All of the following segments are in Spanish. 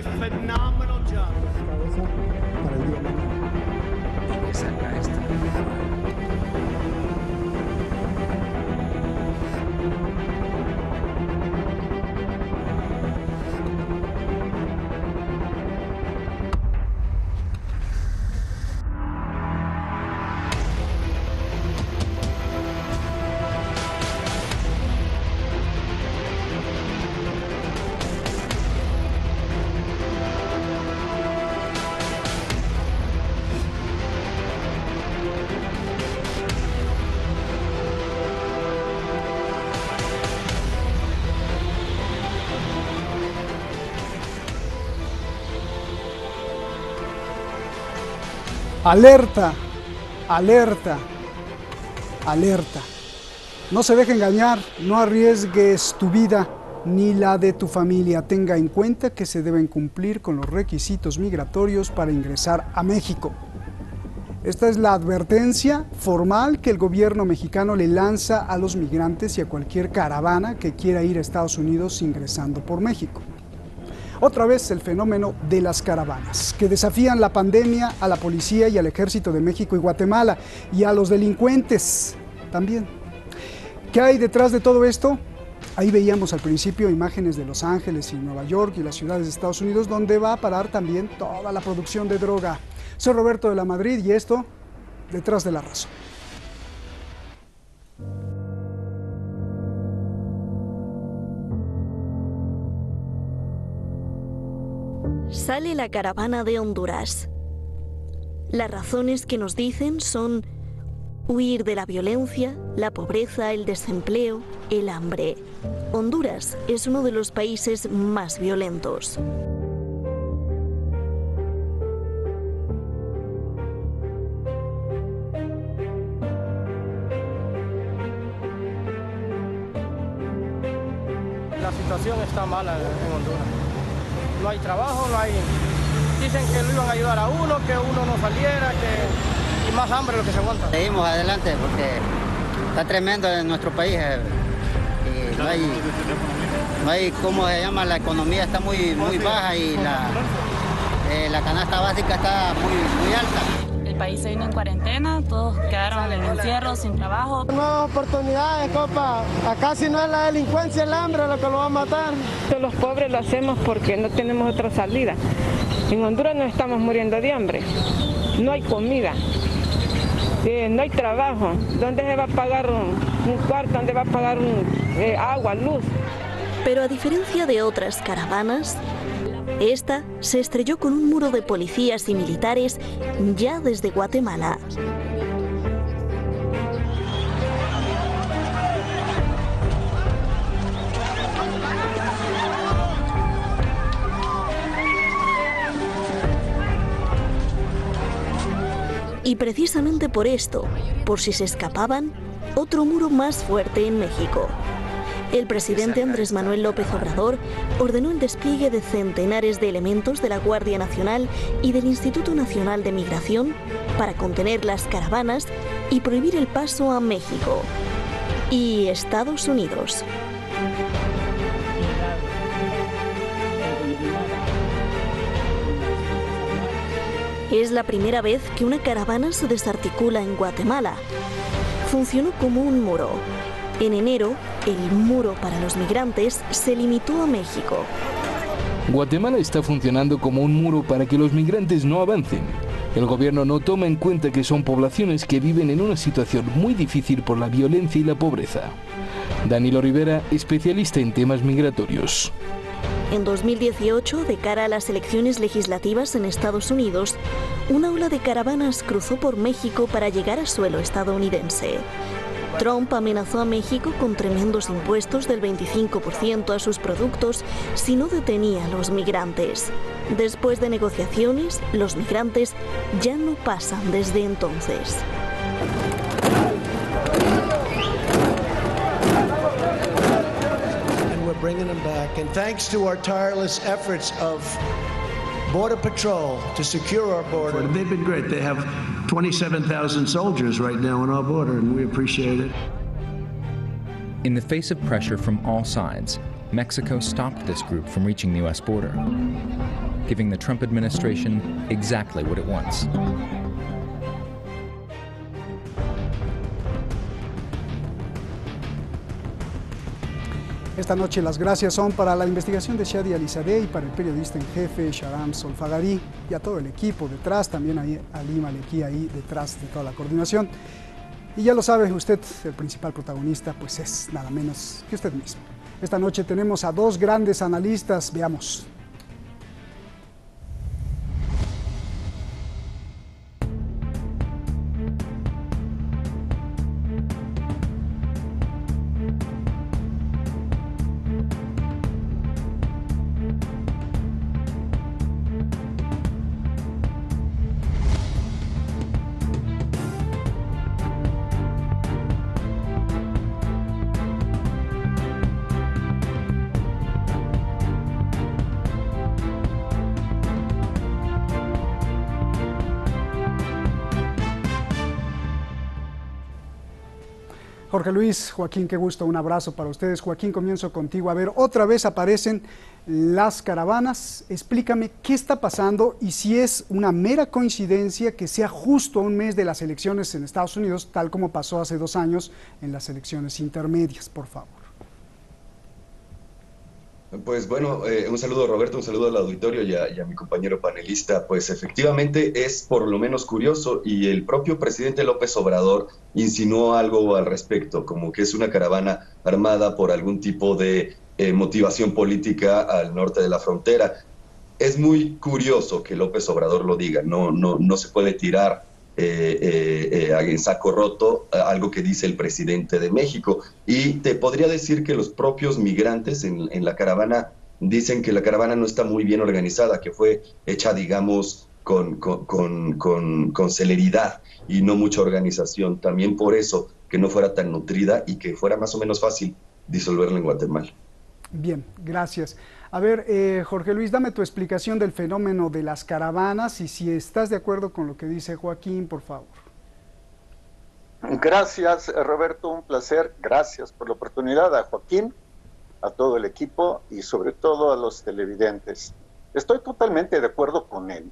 a phenomenal job. Para el día de mañana. Y que salga esto. Alerta, alerta, alerta. No se deje engañar, no arriesgues tu vida ni la de tu familia. Tenga en cuenta que se deben cumplir con los requisitos migratorios para ingresar a México. Esta es la advertencia formal que el gobierno mexicano le lanza a los migrantes y a cualquier caravana que quiera ir a Estados Unidos ingresando por México. Otra vez el fenómeno de las caravanas, que desafían la pandemia a la policía y al ejército de México y Guatemala, y a los delincuentes también. ¿Qué hay detrás de todo esto? Ahí veíamos al principio imágenes de Los Ángeles y Nueva York y las ciudades de Estados Unidos, donde va a parar también toda la producción de droga. Soy Roberto de la Madrid y esto, Detrás de la Razón. Sale la caravana de Honduras. Las razones que nos dicen son huir de la violencia, la pobreza, el desempleo, el hambre. Honduras es uno de los países más violentos. La situación está mala en Honduras. No hay trabajo, no hay... Dicen que lo iban a ayudar a uno, que uno no saliera, y más hambre lo que se aguanta. Seguimos adelante porque está tremendo en nuestro país. Y no hay, ¿cómo se llama? La economía está muy baja y la canasta básica está muy alta. El país se vino en cuarentena, todos quedaron en encierro, sin trabajo. Nuevas oportunidades, compa. Acá si no es la delincuencia, el hambre lo que lo va a matar. Los pobres lo hacemos porque no tenemos otra salida. En Honduras no estamos muriendo de hambre. No hay comida. No hay trabajo. ¿Dónde se va a pagar un cuarto? ¿Dónde va a pagar agua, luz? Pero a diferencia de otras caravanas, esta se estrelló con un muro de policías y militares ya desde Guatemala. Y precisamente por esto, por si se escapaban, otro muro más fuerte en México. El presidente Andrés Manuel López Obrador ordenó el despliegue de centenares de elementos de la Guardia Nacional y del Instituto Nacional de Migración para contener las caravanas y prohibir el paso a México y Estados Unidos. Es la primera vez que una caravana se desarticula en Guatemala. Funcionó como un muro. En enero, el muro para los migrantes se limitó a México. Guatemala está funcionando como un muro para que los migrantes no avancen. El gobierno no toma en cuenta que son poblaciones que viven en una situación muy difícil por la violencia y la pobreza. Danilo Rivera, especialista en temas migratorios. En 2018, de cara a las elecciones legislativas en Estados Unidos, una ola de caravanas cruzó por México para llegar a suelo estadounidense. Trump amenazó a México con tremendos impuestos del 25% a sus productos si no detenía a los migrantes. Después de negociaciones, los migrantes ya no pasan desde entonces. Bringing them back, and thanks to our tireless efforts of Border Patrol to secure our border. They've been great. They have 27,000 soldiers right now on our border, and we appreciate it. In the face of pressure from all sides, Mexico stopped this group from reaching the U.S. border, giving the Trump administration exactly what it wants. Esta noche las gracias son para la investigación de Shadi Alizadeh y para el periodista en jefe Sharam Solfagari y a todo el equipo detrás, también ahí Ali Maleki ahí detrás de toda la coordinación. Y ya lo sabe usted, el principal protagonista pues es nada menos que usted mismo. Esta noche tenemos a dos grandes analistas, veamos. Jorge Luis, Joaquín, qué gusto, un abrazo para ustedes. Joaquín, comienzo contigo. A ver, otra vez aparecen las caravanas. Explícame qué está pasando y si es una mera coincidencia que sea justo a un mes de las elecciones en Estados Unidos, tal como pasó hace 2 años en las elecciones intermedias, por favor. Pues bueno, un saludo Roberto, un saludo al auditorio y a mi compañero panelista. Pues efectivamente es por lo menos curioso y el propio presidente López Obrador insinuó algo al respecto, como que es una caravana armada por algún tipo de motivación política al norte de la frontera. Es muy curioso que López Obrador lo diga, no se puede tirar en saco roto algo que dice el presidente de México. Y te podría decir que los propios migrantes en la caravana dicen que la caravana no está muy bien organizada, que fue hecha, digamos, con celeridad y no mucha organización. También por eso que no fuera tan nutrida y que fuera más o menos fácil disolverla en Guatemala. Bien, gracias. A ver, Jorge Luis, dame tu explicación del fenómeno de las caravanas y si estás de acuerdo con lo que dice Joaquín, por favor. Gracias, Roberto, un placer. Gracias por la oportunidad a Joaquín, a todo el equipo y sobre todo a los televidentes. Estoy totalmente de acuerdo con él.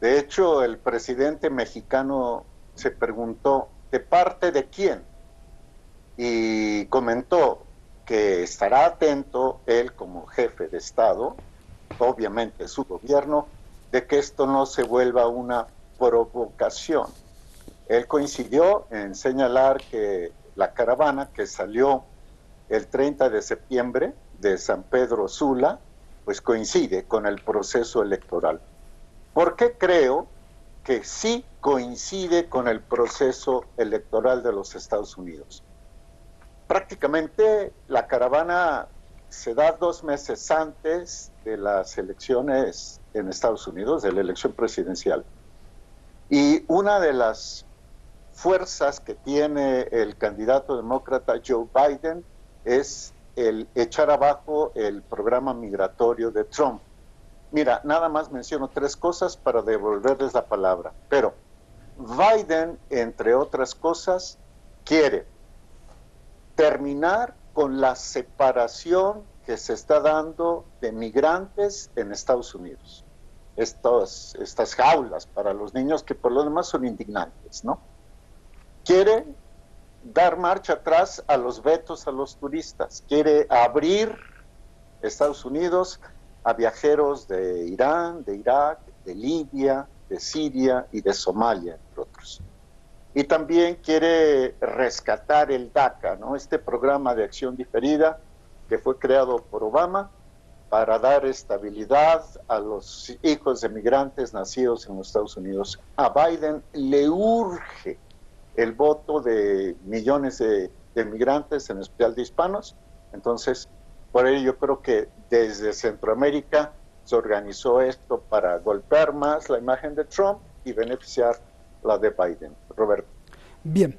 De hecho, el presidente mexicano se preguntó ¿de parte de quién? Y comentó que estará atento él como jefe de Estado, obviamente su gobierno, de que esto no se vuelva una provocación. Él coincidió en señalar que la caravana que salió el 30 de septiembre de San Pedro Sula, pues coincide con el proceso electoral. ¿Por qué creo que sí coincide con el proceso electoral de los Estados Unidos? Prácticamente la caravana se da 2 meses antes de las elecciones en Estados Unidos, de la elección presidencial. Y una de las fuerzas que tiene el candidato demócrata Joe Biden es el echar abajo el programa migratorio de Trump. Mira, nada más menciono 3 cosas para devolverles la palabra. Pero Biden, entre otras cosas, quiere terminar con la separación que se está dando de migrantes en Estados Unidos. Estas jaulas para los niños que por lo demás son indignantes, ¿no? Quiere dar marcha atrás a los vetos a los turistas. Quiere abrir Estados Unidos a viajeros de Irán, de Irak, de Libia, de Siria y de Somalia, entre otros. Y también quiere rescatar el DACA, ¿no? Este programa de acción diferida que fue creado por Obama para dar estabilidad a los hijos de migrantes nacidos en los Estados Unidos. A Biden le urge el voto de millones de migrantes, en especial de hispanos. Entonces, por ello yo creo que desde Centroamérica se organizó esto para golpear más la imagen de Trump y beneficiar la de Biden. Roberto. Bien,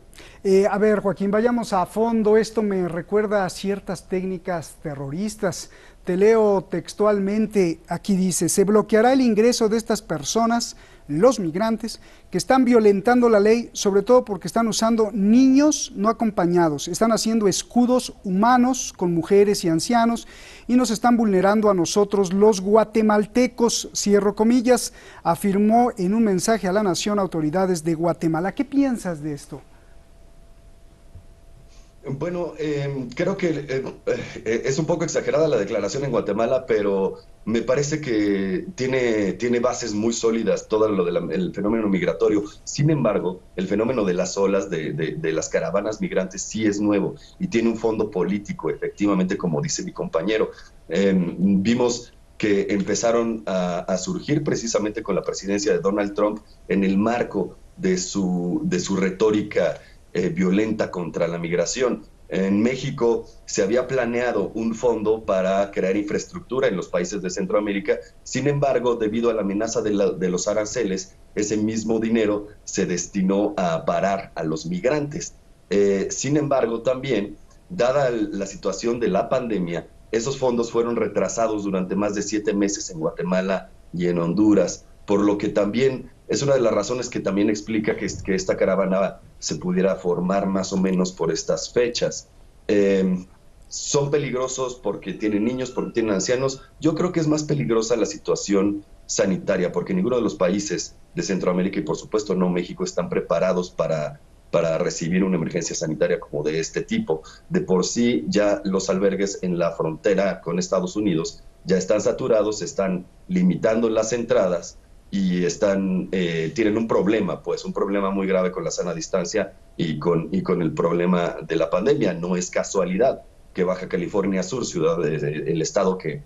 A ver, Joaquín, vayamos a fondo. Esto me recuerda a ciertas técnicas terroristas. Te leo textualmente, aquí dice: se bloqueará el ingreso de estas personas, los migrantes, que están violentando la ley, sobre todo porque están usando niños no acompañados, están haciendo escudos humanos con mujeres y ancianos y nos están vulnerando a nosotros los guatemaltecos, cierro comillas, afirmó en un mensaje a la nación autoridades de Guatemala. ¿Qué piensas de esto? Bueno, creo que es un poco exagerada la declaración en Guatemala, pero me parece que tiene bases muy sólidas todo lo del fenómeno migratorio. Sin embargo, el fenómeno de las olas, de las caravanas migrantes, sí es nuevo y tiene un fondo político, efectivamente, como dice mi compañero. Vimos que empezaron a surgir precisamente con la presidencia de Donald Trump en el marco de su retórica violenta contra la migración. En México se había planeado un fondo para crear infraestructura en los países de Centroamérica. Sin embargo, debido a la amenaza de los aranceles, ese mismo dinero se destinó a parar a los migrantes. Sin embargo, también, dada la situación de la pandemia, esos fondos fueron retrasados durante más de 7 meses en Guatemala y en Honduras, por lo que también es una de las razones que también explica que esta caravana se pudiera formar más o menos por estas fechas. Son peligrosos porque tienen niños, porque tienen ancianos. Yo creo que es más peligrosa la situación sanitaria, porque ninguno de los países de Centroamérica y por supuesto no México están preparados para recibir una emergencia sanitaria como de este tipo. De por sí ya los albergues en la frontera con Estados Unidos ya están saturados, están limitando las entradas y tienen un problema muy grave con la sana distancia y con el problema de la pandemia. No es casualidad que Baja California Sur, el estado que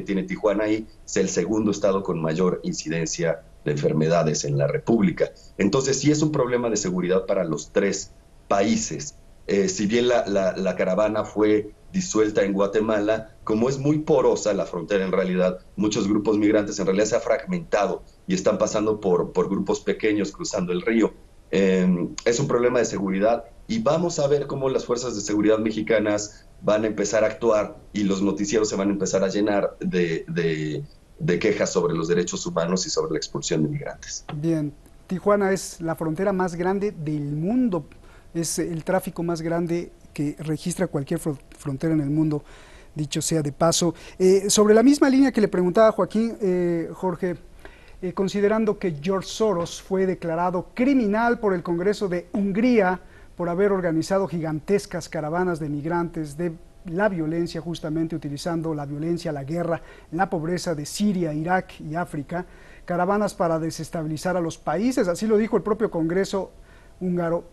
tiene Tijuana ahí, sea el segundo estado con mayor incidencia de enfermedades en la República. Entonces sí es un problema de seguridad para los 3 países. Si bien la caravana fue disuelta en Guatemala, como es muy porosa la frontera en realidad, muchos grupos migrantes en realidad se ha fragmentado y están pasando por grupos pequeños cruzando el río. Es un problema de seguridad y vamos a ver cómo las fuerzas de seguridad mexicanas van a empezar a actuar y los noticieros se van a empezar a llenar de quejas sobre los derechos humanos y sobre la expulsión de migrantes. Bien, Tijuana es la frontera más grande del mundo, es el tráfico más grande que registra cualquier frontera en el mundo, dicho sea de paso. Sobre la misma línea que le preguntaba a Joaquín, Jorge, considerando que George Soros fue declarado criminal por el Congreso de Hungría por haber organizado gigantescas caravanas de migrantes, de la violencia, justamente utilizando la violencia, la guerra, la pobreza de Siria, Irak y África, caravanas para desestabilizar a los países, así lo dijo el propio Congreso húngaro.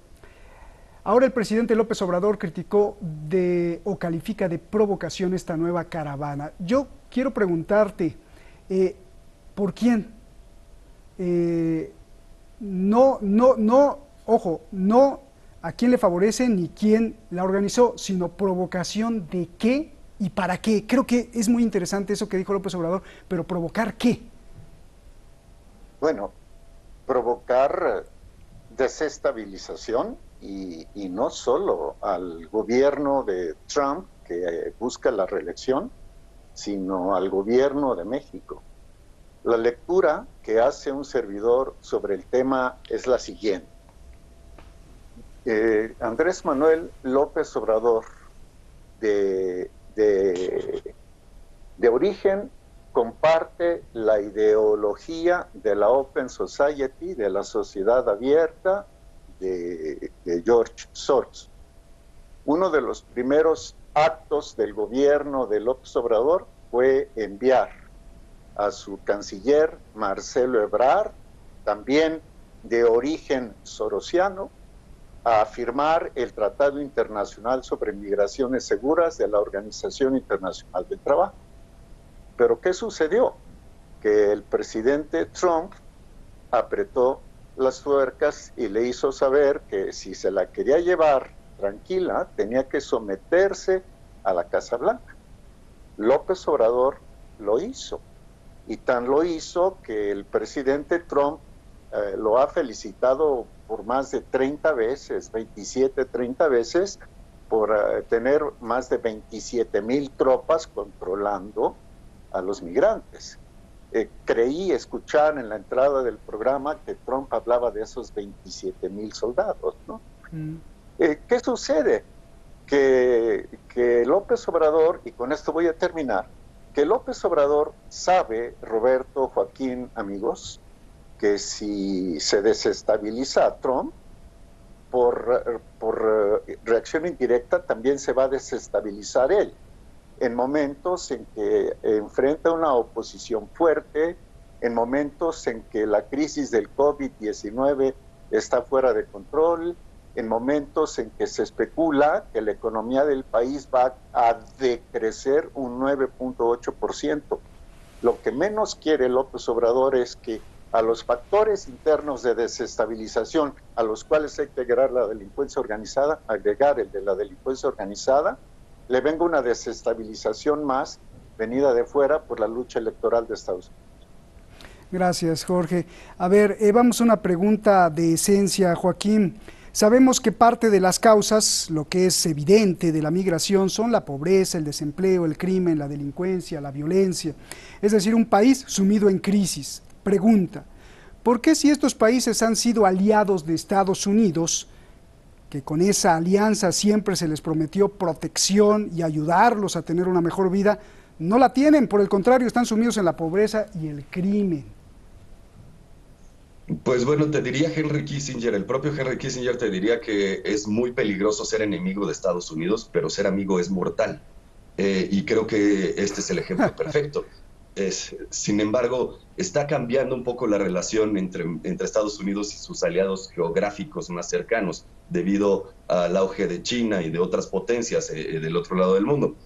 Ahora el presidente López Obrador criticó o califica de provocación esta nueva caravana. Yo quiero preguntarte, ¿por quién? Ojo, no a quién le favorece ni quién la organizó, sino provocación de qué y para qué. Creo que es muy interesante eso que dijo López Obrador, pero ¿provocar qué? Bueno, provocar desestabilización y no solo al gobierno de Trump, que busca la reelección, sino al gobierno de México. La lectura que hace un servidor sobre el tema es la siguiente. Andrés Manuel López Obrador, de origen, comparte la ideología de la Open Society, de la sociedad abierta, de George Soros. Uno de los primeros actos del gobierno de López Obrador fue enviar a su canciller Marcelo Ebrard, también de origen sorosiano, a firmar el Tratado Internacional sobre Migraciones Seguras de la Organización Internacional del Trabajo. Pero ¿qué sucedió? Que el presidente Trump apretó las tuercas y le hizo saber que si se la quería llevar tranquila, tenía que someterse a la Casa Blanca. López Obrador lo hizo, y tan lo hizo que el presidente Trump lo ha felicitado por más de 30 veces, 27, 30 veces, por tener más de 27,000 tropas controlando a los migrantes. Creí escuchar en la entrada del programa que Trump hablaba de esos 27,000 soldados, ¿no? ¿Qué sucede? Que López Obrador, y con esto voy a terminar, que López Obrador sabe, Roberto, Joaquín, amigos, que si se desestabiliza a Trump, por reacción indirecta también se va a desestabilizar él, en momentos en que enfrenta una oposición fuerte, en momentos en que la crisis del COVID-19 está fuera de control, en momentos en que se especula que la economía del país va a decrecer un 9.8%. Lo que menos quiere López Obrador es que a los factores internos de desestabilización, a los cuales hay que agregar la delincuencia organizada, agregar el de la delincuencia organizada, le venga una desestabilización más venida de fuera por la lucha electoral de Estados Unidos. Gracias, Jorge. A ver, vamos a una pregunta de esencia, Joaquín. Sabemos que parte de las causas, lo que es evidente de la migración, son la pobreza, el desempleo, el crimen, la delincuencia, la violencia. Es decir, un país sumido en crisis. Pregunta, ¿por qué si estos países han sido aliados de Estados Unidos, que con esa alianza siempre se les prometió protección y ayudarlos a tener una mejor vida, no la tienen? Por el contrario, están sumidos en la pobreza y el crimen. Pues bueno, te diría Henry Kissinger, el propio Henry Kissinger te diría que es muy peligroso ser enemigo de Estados Unidos, pero ser amigo es mortal. Y creo que este es el ejemplo perfecto. Sin embargo, está cambiando un poco la relación entre Estados Unidos y sus aliados geográficos más cercanos, debido al auge de China y de otras potencias del otro lado del mundo.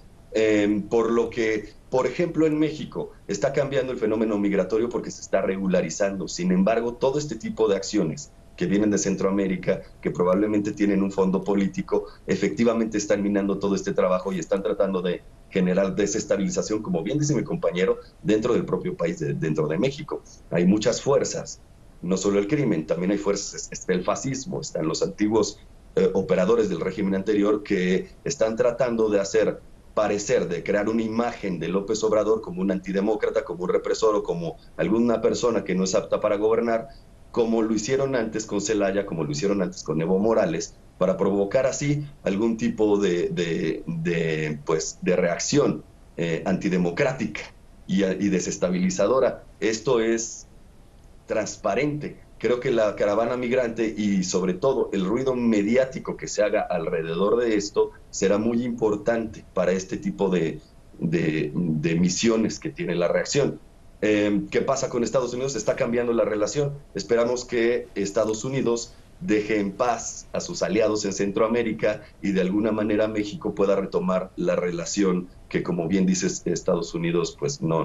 Por lo que, por ejemplo, en México está cambiando el fenómeno migratorio porque se está regularizando. Sin embargo, todo este tipo de acciones que vienen de Centroamérica, que probablemente tienen un fondo político, efectivamente están minando todo este trabajo y están tratando de generar desestabilización, como bien dice mi compañero, dentro del propio país, dentro de México. Hay muchas fuerzas, no solo el crimen, también hay fuerzas, está el fascismo, están los antiguos operadores del régimen anterior que están tratando de hacer parecer, de crear una imagen de López Obrador como un antidemócrata, como un represor o como alguna persona que no es apta para gobernar, como lo hicieron antes con Zelaya, como lo hicieron antes con Evo Morales, para provocar así algún tipo de reacción antidemocrática y desestabilizadora. Esto es transparente. Creo que la caravana migrante y sobre todo el ruido mediático que se haga alrededor de esto será muy importante para este tipo de misiones que tiene la reacción. ¿Qué pasa con Estados Unidos? Está cambiando la relación. Esperamos que Estados Unidos deje en paz a sus aliados en Centroamérica y de alguna manera México pueda retomar la relación que, como bien dices, Estados Unidos, pues no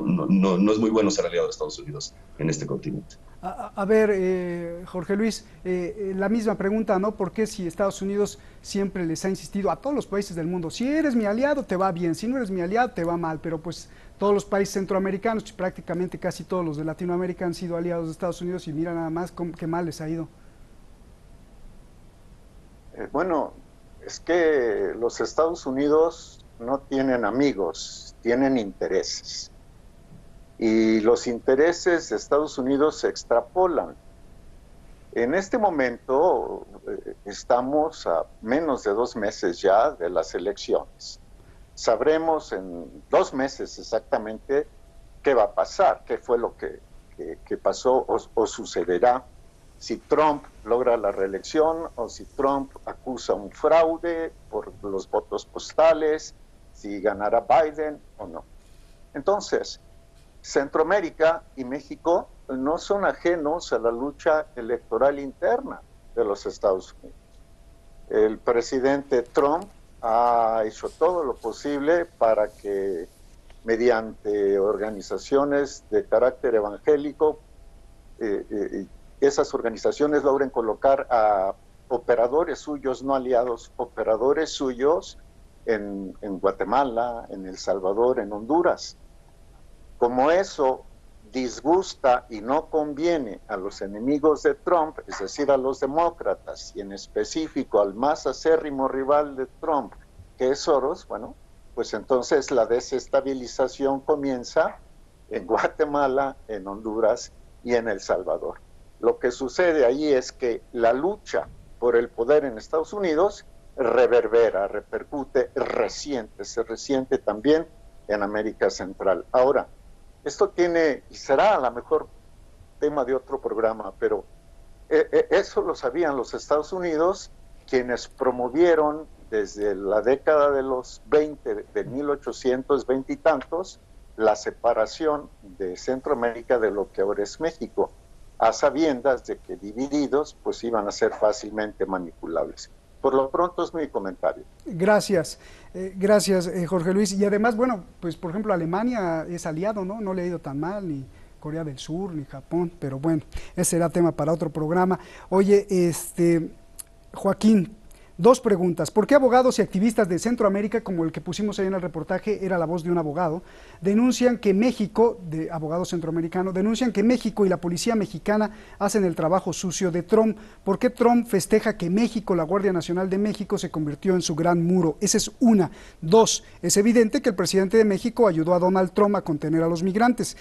es muy bueno ser aliado de Estados Unidos en este continente. A ver, Jorge Luis, la misma pregunta, ¿no? ¿Por qué si Estados Unidos siempre les ha insistido a todos los países del mundo, si eres mi aliado te va bien, si no eres mi aliado te va mal, pero pues todos los países centroamericanos, prácticamente casi todos los de Latinoamérica han sido aliados de Estados Unidos y mira nada más qué mal les ha ido? Bueno, es que los Estados Unidos no tienen amigos, tienen intereses. Y los intereses de Estados Unidos se extrapolan. En este momento estamos a menos de 2 meses ya de las elecciones. Sabremos en 2 meses exactamente qué va a pasar, qué fue lo que pasó o sucederá, si Trump logra la reelección o si Trump acusa un fraude por los votos postales, si ganará Biden o no. Entonces, Centroamérica y México no son ajenos a la lucha electoral interna de los Estados Unidos. El presidente Trump ha hecho todo lo posible para que mediante organizaciones de carácter evangélico, esas organizaciones logren colocar a operadores suyos, no aliados, operadores suyos en Guatemala, en El Salvador, en Honduras. Como eso disgusta y no conviene a los enemigos de Trump, es decir, a los demócratas, y en específico al más acérrimo rival de Trump, que es Soros, bueno, pues entonces la desestabilización comienza en Guatemala, en Honduras y en El Salvador. Lo que sucede ahí es que la lucha por el poder en Estados Unidos reverbera, repercute, se resiente también en América Central. Ahora, esto tiene, y será a lo mejor tema de otro programa, pero eso lo sabían los Estados Unidos, quienes promovieron desde la década de los 20, de 1820 y tantos, la separación de Centroamérica de lo que ahora es México, a sabiendas de que divididos pues iban a ser fácilmente manipulables. Por lo pronto es mi comentario. Gracias, gracias Jorge Luis. Y además, bueno, pues por ejemplo Alemania es aliado, ¿no? No le ha ido tan mal, ni Corea del Sur, ni Japón, pero bueno, ese será tema para otro programa. Oye, Joaquín, dos preguntas. ¿Por qué abogados y activistas de Centroamérica, como el que pusimos ahí en el reportaje, era la voz de un abogado, denuncian que México, de abogado centroamericano, denuncian que México y la policía mexicana hacen el trabajo sucio de Trump? ¿Por qué Trump festeja que México, la Guardia Nacional de México, se convirtió en su gran muro? Esa es una. Dos, es evidente que el presidente de México ayudó a Donald Trump a contener a los migrantes.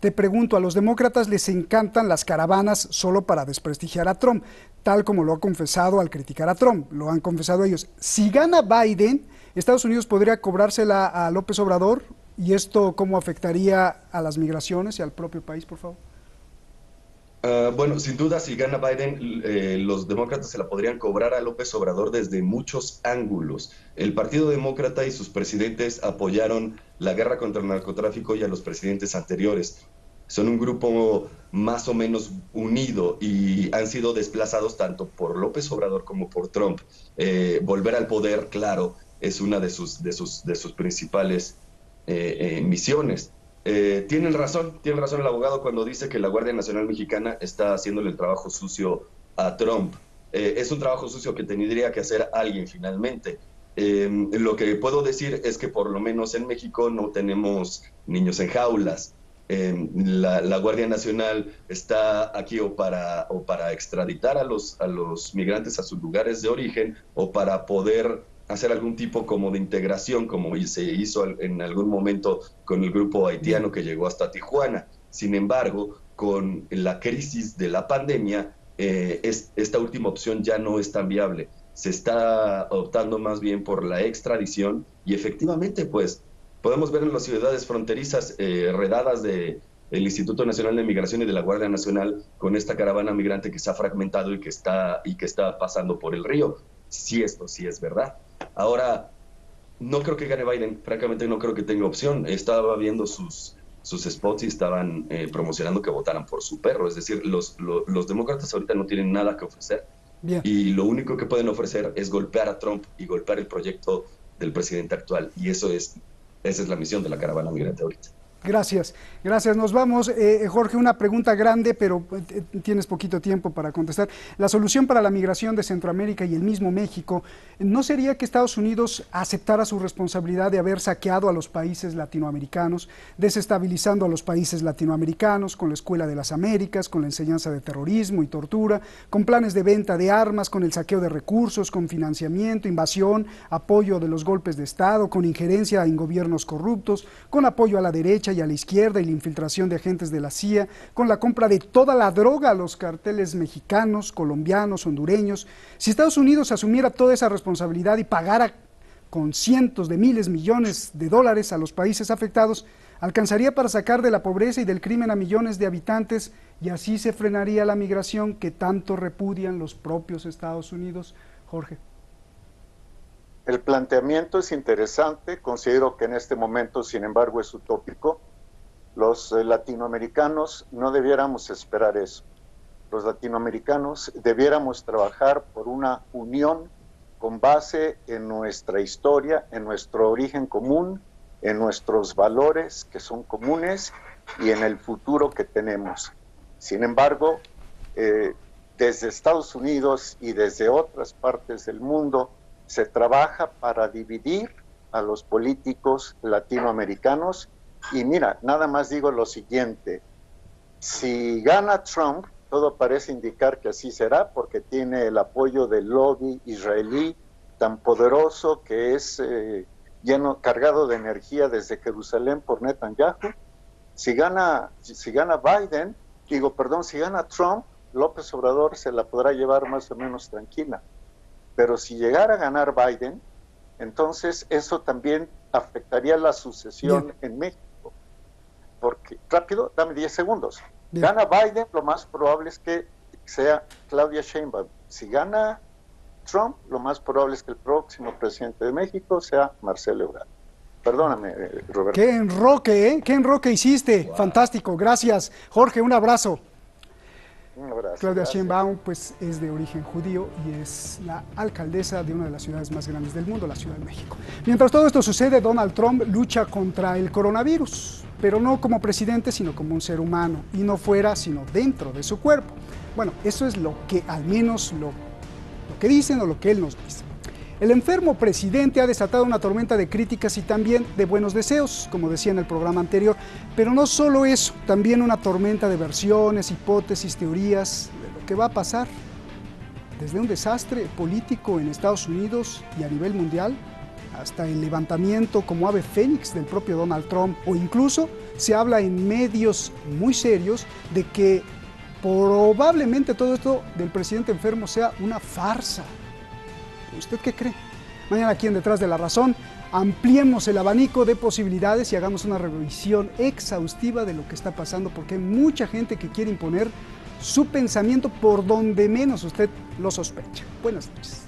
Te pregunto, a los demócratas les encantan las caravanas solo para desprestigiar a Trump, tal como lo ha confesado al criticar a Trump, lo han confesado ellos. Si gana Biden, Estados Unidos podría cobrársela a López Obrador, ¿y esto cómo afectaría a las migraciones y al propio país, por favor? Bueno, sin duda, si gana Biden, los demócratas se la podrían cobrar a López Obrador desde muchos ángulos. El Partido Demócrata y sus presidentes apoyaron la guerra contra el narcotráfico y a los presidentes anteriores. Son un grupo más o menos unido y han sido desplazados tanto por López Obrador como por Trump. Volver al poder, claro, es una de sus principales misiones. Tiene razón el abogado cuando dice que la Guardia Nacional Mexicana está haciéndole el trabajo sucio a Trump. Es un trabajo sucio que tendría que hacer alguien finalmente. Lo que puedo decir es que por lo menos en México no tenemos niños en jaulas. La Guardia Nacional está aquí o para extraditar a los migrantes a sus lugares de origen o para poder hacer algún tipo como de integración, como se hizo en algún momento con el grupo haitiano que llegó hasta Tijuana. Sin embargo, con la crisis de la pandemia, esta última opción ya no es tan viable. Se está optando más bien por la extradición y efectivamente, pues, podemos ver en las ciudades fronterizas redadas del Instituto Nacional de Migración y de la Guardia Nacional con esta caravana migrante que se ha fragmentado y que está pasando por el río. Sí, esto sí es verdad. Ahora, no creo que gane Biden, francamente no creo que tenga opción. Estaba viendo sus spots y estaban promocionando que votaran por su perro, es decir, los demócratas ahorita no tienen nada que ofrecer. Bien. Y lo único que pueden ofrecer es golpear a Trump y golpear el proyecto del presidente actual, y esa es la misión de la caravana migrante ahorita. Gracias, gracias. Nos vamos. Jorge, una pregunta grande, pero tienes poquito tiempo para contestar. La solución para la migración de Centroamérica y el mismo México, ¿no sería que Estados Unidos aceptara su responsabilidad de haber saqueado a los países latinoamericanos, desestabilizando a los países latinoamericanos con la Escuela de las Américas, con la enseñanza de terrorismo y tortura, con planes de venta de armas, con el saqueo de recursos, con financiamiento, invasión, apoyo de los golpes de Estado, con injerencia en gobiernos corruptos, con apoyo a la derecha y a la izquierda y la infiltración de agentes de la CIA, con la compra de toda la droga a los carteles mexicanos, colombianos, hondureños? Si Estados Unidos asumiera toda esa responsabilidad y pagara con cientos de miles, millones de dólares a los países afectados, alcanzaría para sacar de la pobreza y del crimen a millones de habitantes y así se frenaría la migración que tanto repudian los propios Estados Unidos. Jorge. El planteamiento es interesante, considero que en este momento, sin embargo, es utópico. Los latinoamericanos no debiéramos esperar eso. Los latinoamericanos debiéramos trabajar por una unión con base en nuestra historia, en nuestro origen común, en nuestros valores que son comunes y en el futuro que tenemos. Sin embargo, desde Estados Unidos y desde otras partes del mundo, se trabaja para dividir a los políticos latinoamericanos. Y mira, nada más digo lo siguiente, Si gana Trump, todo parece indicar que así será, porque tiene el apoyo del lobby israelí tan poderoso que es cargado de energía desde Jerusalén por Netanyahu. Si gana Trump, López Obrador se la podrá llevar más o menos tranquila. Pero si llegara a ganar Biden, entonces eso también afectaría la sucesión en México. Porque, rápido, dame 10 segundos. Gana Biden, lo más probable es que sea Claudia Sheinbaum. Si gana Trump, lo más probable es que el próximo presidente de México sea Marcelo Ebrard. Perdóname, Roberto. ¡Qué enroque, ¿eh? ¡Qué enroque hiciste! Wow. Fantástico, gracias. Jorge, un abrazo. Un abrazo. Claudia Sheinbaum pues, es de origen judío y es la alcaldesa de una de las ciudades más grandes del mundo, la Ciudad de México. Mientras todo esto sucede, Donald Trump lucha contra el coronavirus, pero no como presidente, sino como un ser humano, y no fuera, sino dentro de su cuerpo. Bueno, eso es lo que al menos lo que dicen o lo que él nos dice. El enfermo presidente ha desatado una tormenta de críticas y también de buenos deseos, como decía en el programa anterior, pero no solo eso, también una tormenta de versiones, hipótesis, teorías de lo que va a pasar, desde un desastre político en Estados Unidos y a nivel mundial, hasta el levantamiento como ave fénix del propio Donald Trump, o incluso se habla en medios muy serios de que probablemente todo esto del presidente enfermo sea una farsa. ¿Usted qué cree? Mañana aquí en Detrás de la Razón ampliemos el abanico de posibilidades y hagamos una revisión exhaustiva de lo que está pasando, porque hay mucha gente que quiere imponer su pensamiento por donde menos usted lo sospecha. Buenas noches.